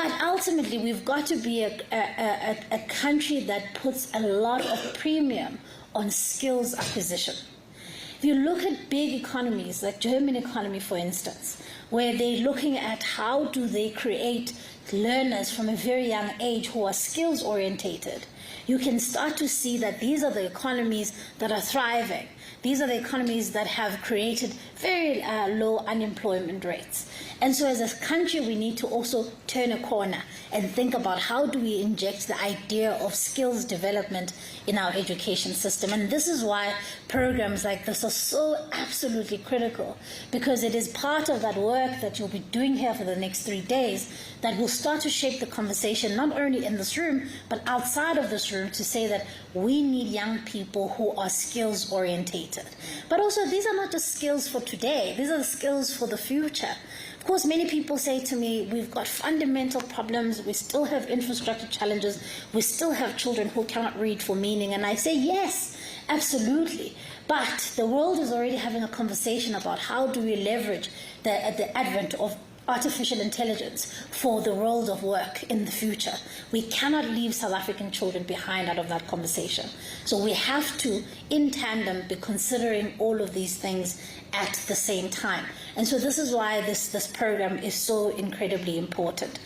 But ultimately, we've got to be a country that puts a lot of premium on skills acquisition. If you look at big economies, like German economy, for instance, where they're looking at how do they create learners from a very young age who are skills orientated, you can start to see that these are the economies that are thriving. These are the economies that have created very low unemployment rates. And so as a country, we need to also turn a corner and think about how do we inject the idea of skills development in our education system. And this is why programs like this are so absolutely critical, because it is part of that work that you'll be doing here for the next 3 days that will start to shape the conversation, not only in this room, but outside of this room, to say that we need young people who are skills orientated. But also, these are not just skills for today, these are the skills for the future. Of course, many people say to me, we've got fundamental problems, we still have infrastructure challenges, we still have children who cannot read for meaning. And I say, yes, absolutely. But the world is already having a conversation about how do we leverage the advent of artificial intelligence for the world of work in the future. We cannot leave South African children behind out of that conversation. So we have to, in tandem, be considering all of these things at the same time. And so this is why this program is so incredibly important.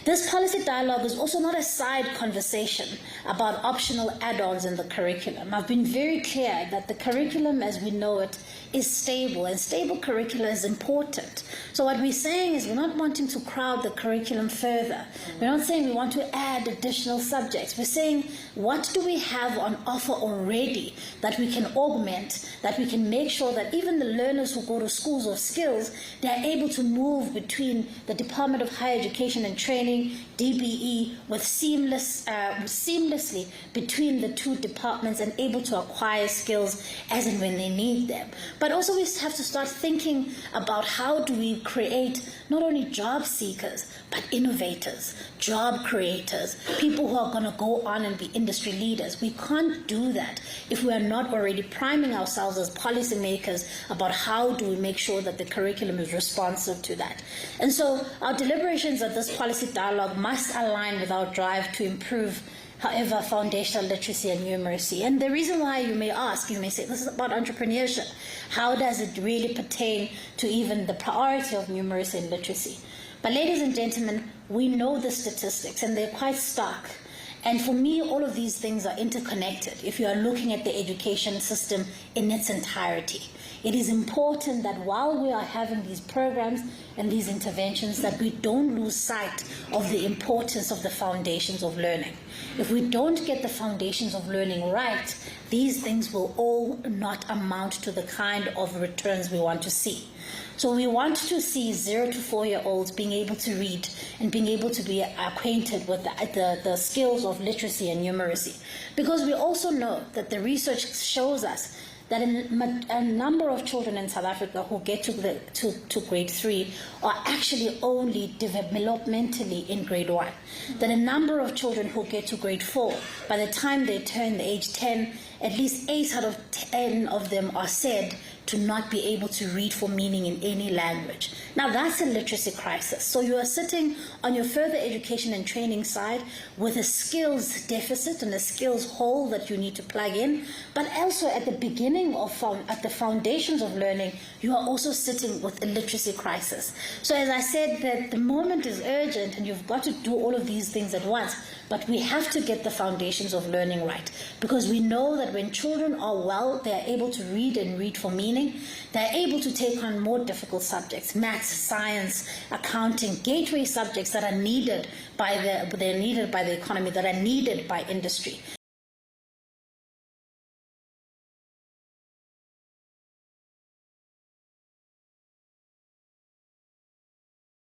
This policy dialogue is also not a side conversation about optional add-ons in the curriculum. I've been very clear that the curriculum as we know it is stable, and stable curricula is important. So what we're saying is we're not wanting to crowd the curriculum further. We're not saying we want to add additional subjects. We're saying, what do we have on offer already that we can augment, that we can make sure that even the learners who go to schools of skills, they're able to move between the Department of Higher Education and Training, DBE, with seamlessly between the two departments and able to acquire skills as and when they need them. But also we have to start thinking about how do we create not only job seekers, but innovators, job creators, people who are going to go on and be industry leaders. We can't do that if we are not already priming ourselves as policymakers about how do we make sure that the curriculum is responsive to that. And so our deliberations at this policy dialogue must align with our drive to improve, however, foundational literacy and numeracy. And the reason why, you may ask, you may say, this is about entrepreneurship. How does it really pertain to even the priority of numeracy and literacy? But ladies and gentlemen, we know the statistics and they're quite stark. And for me, all of these things are interconnected if you are looking at the education system in its entirety. It is important that while we are having these programs and these interventions, that we don't lose sight of the importance of the foundations of learning. If we don't get the foundations of learning right, these things will all not amount to the kind of returns we want to see. So we want to see 0 to 4-year-olds being able to read and being able to be acquainted with the skills of literacy and numeracy. Because we also know that the research shows us that a number of children in South Africa who get to grade 3 are actually only developmentally in grade 1. That a number of children who get to grade 4, by the time they turn the age 10, at least 8 out of 10 of them are said to not be able to read for meaning in any language. Now that's a literacy crisis. So you are sitting on your further education and training side with a skills deficit and a skills hole that you need to plug in, but also at the beginning of at the foundations of learning, you are also sitting with a literacy crisis. So as I said, that the moment is urgent and you've got to do all of these things at once, but we have to get the foundations of learning right, because we know that when children are well, they are able to read and read for meaning. They're able to take on more difficult subjects, maths, science, accounting, gateway subjects that are needed by the economy, that are needed by industry.